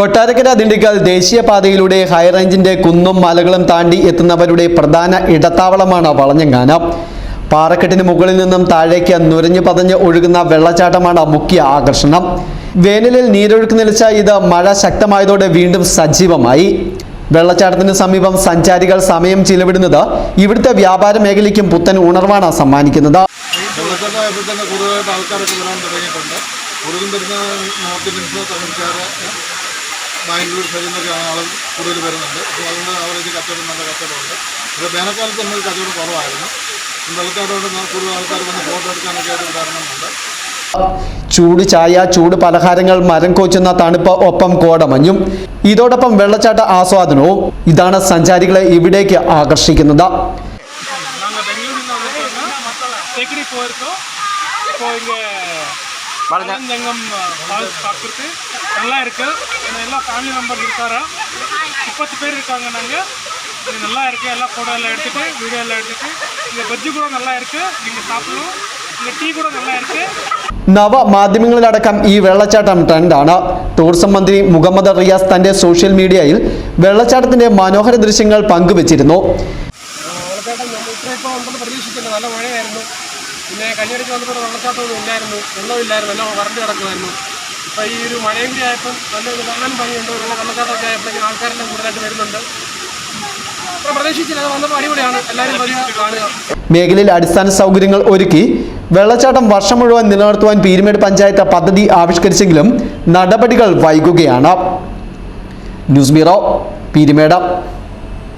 കൊട്ടാരക്കര ദിണ്ടിക്കൽ ദേശീയപാതയിലൂടെ ഹൈറേഞ്ചിന്റെ കുന്നും മലകളും താണ്ടി എത്തുന്നവരുടെ പ്രധാന ഇടത്താവളമാണ് വളഞ്ഞങ്ങാനം. പാറക്കെട്ടിന് മുകളിൽ നിന്നും താഴേക്ക് നുരഞ്ഞു പതഞ്ഞ് ഒഴുകുന്ന വെള്ളച്ചാട്ടമാണ് മുഖ്യ ആകർഷണം. വേനലിൽ നീരൊഴുക്ക് നിലച്ച ഇത് മഴ ശക്തമായതോടെ വീണ്ടും സജീവമായി. വെള്ളച്ചാട്ടത്തിന് സമീപം സഞ്ചാരികൾ സമയം ചിലവിടുന്നത് ഇവിടുത്തെ വ്യാപാര മേഖലയ്ക്കും പുത്തൻ ഉണർവാണ് സമ്മാനിക്കുന്നത്. ബാംഗ്ലൂർ സൈഡിൽ നിന്നൊക്കെ ആളുകൾ കൂടുതൽ വരുന്നുണ്ട്. അപ്പോൾ അതുകൊണ്ട് അവർക്ക് കച്ചവടം നല്ല കച്ചവടമുണ്ട്. ഇപ്പോൾ വേനൽക്കാലത്ത് നമ്മൾ കച്ചവടം കുറവായിരുന്നു. വെള്ളച്ചാട്ടോട് കൂടുതൽ ആൾക്കാർ വന്ന് ഫോട്ടോ എടുക്കാനൊക്കെ ആയിട്ട് ഉദാഹരണമുണ്ട്. ചൂട് ചായ, ചൂട് പലഹാരങ്ങൾ, മരം കോച്ചുന്ന തണുപ്പ്, ഒപ്പം കോടമഞ്ഞും. ഇതോടൊപ്പം വെള്ളച്ചാട്ട ആസ്വാദനവും. ഇതാണ് സഞ്ചാരികളെ ഇവിടേക്ക് ആകർഷിക്കുന്നത്. பழஞ்சங்கம் ஃபால்ஸ் பார்க்குறது நல்லா இருக்குது. எல்லாம் ஃபேமிலி மெம்பர்ஸ் இருக்காரா, 30 பேர் இருக்காங்க. நாங்கள் இது நல்லா இருக்குது. எல்லாம் ஃபோட்டோ எல்லாம் எடுத்துகிட்டு வீடியோ எல்லாம் எடுத்துகிட்டு இங்கே பஜ்ஜி கூட நல்லா இருக்குது. நீங்கள் சாப்பிடணும். இங்கே டீ கூட நல்லா இருக்குது. നവ മാധ്യമങ്ങളിലടക്കം ഈ വെള്ളച്ചാട്ടം ട്രെൻഡാണ്. ടൂറിസം മന്ത്രി മുഹമ്മദ് റിയാസ് തന്റെ സോഷ്യൽ മീഡിയയിൽ വെള്ളച്ചാട്ടത്തിന്റെ മനോഹര ദൃശ്യങ്ങൾ പങ്കുവച്ചിരുന്നു. നല്ല മഴയായിരുന്നു. പിന്നെ കഞ്ഞിടയ്ക്ക് വന്നപ്പോൾ വെള്ളച്ചാട്ടമൊന്നും ഇല്ലായിരുന്നു, വെള്ളമില്ലായിരുന്നു, എല്ലാം വരണ്ട് കിടക്കുമായിരുന്നു. ഇപ്പോൾ ഈ ഒരു മഴയും കൂടി ആയപ്പം നല്ലൊരു കാണാൻ ഭംഗിയുണ്ട്. നല്ല വെള്ളച്ചാട്ടമൊക്കെ ആയപ്പോഴേക്കും ആൾക്കാരെല്ലാം കൂടുതലായിട്ട് വരുന്നുണ്ട്. അത്ര പ്രതീക്ഷിച്ചില്ല, അത് വന്നപ്പോൾ അടിപൊളിയാണ്. എല്ലാവരും കാണുക. മേഖലയിൽ അടിസ്ഥാന സൗകര്യങ്ങൾ ഒരുക്കി വെള്ളച്ചാട്ടം വർഷം മുഴുവൻ നിലനിർത്തുവാൻ പീരുമേട് പഞ്ചായത്ത് പദ്ധതി ആവിഷ്കരിച്ചെങ്കിലും നടപടികൾ വൈകുകയാണ്. News bureau, Peermade.